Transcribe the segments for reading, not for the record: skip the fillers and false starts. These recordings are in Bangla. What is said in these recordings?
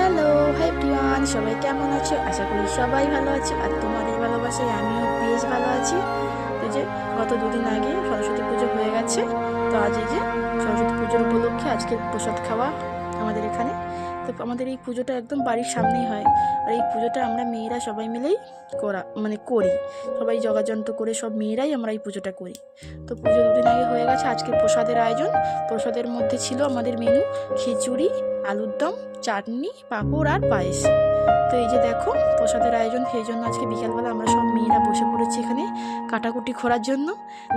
হ্যালো, হাই এভরিওয়ান, সবাই কেমন আছো? আশা করি সবাই ভালো আছো আর তোমাদের ভালোবাসায় আমিও বেশ ভালো আছি। তো যে গত দুদিন আগে সরস্বতী পুজো হয়ে গেছে, তো আজ এই যে সরস্বতী পুজোর উপলক্ষে আজকে প্রসাদ খাওয়া আমাদের এখানে। তো আমাদের এই পুজোটা একদম বাড়ির সামনেই হয়, আর এই পুজোটা আমরা মেয়েরা সবাই মিলেই করি। সবাই যোগাযন্ত্র করে সব মেয়েরাই আমরা এই পুজোটা করি। তো পুজো দুদিন আগে হয়ে গেছে, আজকে প্রসাদের আয়োজন। প্রসাদের মধ্যে ছিল আমাদের মেনু খিচুড়ি, আলুর দম, চাটনি, পাঁপড় আর পায়েস। তো এই যে দেখো প্রসাদের আয়োজন, সেই জন্য আজকে বিকালবেলা আমরা সব মেয়েরা বসে পড়েছি এখানে কাটাকুটি করার জন্য।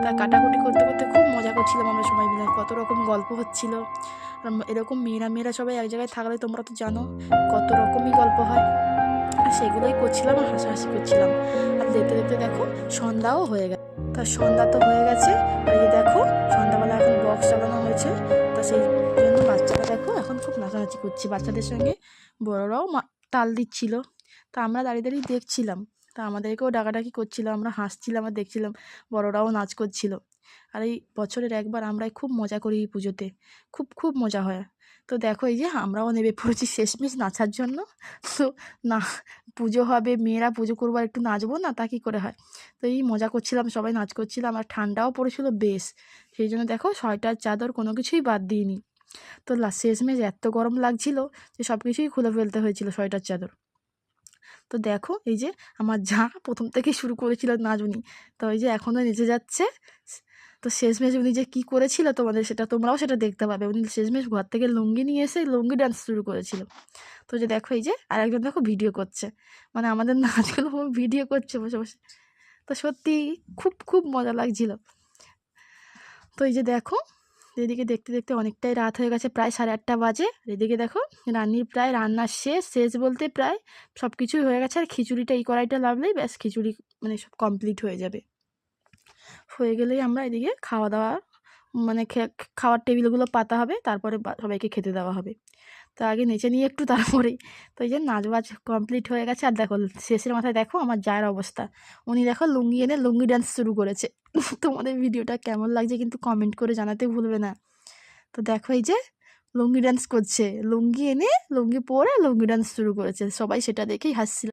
তা কাটাকুটি করতে করতে খুব মজা করছিলাম আমরা সবাই মিলে, কত রকম গল্প হচ্ছিল। এরকম মেয়েরা সবাই এক জায়গায় থাকলে তোমরা তো জানো কত রকমই গল্প হয়, আর সেগুলোই করছিলাম আর হাসাহাসি করছিলাম। আর দেখতে দেখতে দেখো সন্ধ্যাও হয়ে গেছে। তা সন্ধ্যা তো হয়ে গেছে, আর এই দেখো সন্ধ্যাবেলা এখন বক্স চালানো হয়েছে। তা সেই জন্য বাচ্চারা দেখো এখন খুব নাচানাচি করছে, বাচ্চাদের সঙ্গে বড়রাও তাল দিচ্ছিল। তা আমরা দাঁড়িয়ে দাঁড়িয়ে দেখছিলাম, তা আমাদেরকেও ডাকাডাকি করছিল, আমরা হাসছিলাম আর দেখছিলাম বড়রাও নাচ করছিল। আর এই বছরের একবার আমরাই খুব মজা করি এই পুজোতে, খুব খুব মজা হয়। তো দেখো এই যে আমরাও নেমে পড়েছি শেষমেশ নাচার জন্য। তো না, পুজো হবে, মেয়েরা পুজো করবো আর একটু নাচবো না, তা কী করে হয়। তো এই মজা করছিলাম, সবাই নাচ করছিলাম, আর ঠান্ডাও পড়েছিল বেশ। সেই জন্য দেখো সোয়েটার চাদর কোনো কিছুই বাদ দিইনি। তো শেষমেশ এত গরম লাগছিল যে সব কিছুই খুলে ফেলতে হয়েছিল সোয়েটার চাদর। তো দেখো এই যে আমার যা প্রথম থেকেই শুরু করেছিল নাচুনি, তো এই যে এখনও নেচে যাচ্ছে। তো শেষমেশ উনি যে কী করেছিল তোমাদের তোমরাও সেটা দেখতে পাবে। উনি শেষমেশ ঘর থেকে লুঙ্গি নিয়ে এসে লুঙ্গি ডান্স শুরু করেছিল। তো যে দেখো এই যে আরেকজন দেখো ভিডিও করছে, মানে আমাদের নাচগুলো ভিডিও করছে বসে বসে। তো সত্যি খুব খুব মজা লাগছিল। তো এই যে দেখো এদিকে দেখতে দেখতে অনেকটাই রাত হয়ে গেছে, প্রায় 8:30 বাজে। এদিকে দেখো রান্নির প্রায় রান্নার শেষ বলতে প্রায় সব কিছুই হয়ে গেছে, আর খিচুড়িটা এই কড়াইটা লাগলেই ব্যাস খিচুড়ি মানে সব কমপ্লিট হয়ে যাবে। হয়ে গেলেই আমরা এদিকে খাওয়া দাওয়া মানে খাওয়ার টেবিলগুলো পাতা হবে, তারপরে সবাইকে খেতে দেওয়া হবে। তো আগে নেচে নিয়ে একটু তারপরেই। তো এই যে নাচ বাজ কমপ্লিট হয়ে গেছে, আর দেখো শেষের মাথায় দেখো আমার জায়ের অবস্থা। উনি দেখো লুঙ্গি এনে লুঙ্গি ডান্স শুরু করেছে। তোমাদের ভিডিওটা কেমন লাগছে কিন্তু কমেন্ট করে জানাতে ভুলবে না। তো দেখো এই যে লুঙ্গি ডান্স করছে, লুঙ্গি এনে লুঙ্গি পরে লুঙ্গি ডান্স শুরু করেছে, সবাই সেটা দেখেই হাসছিল।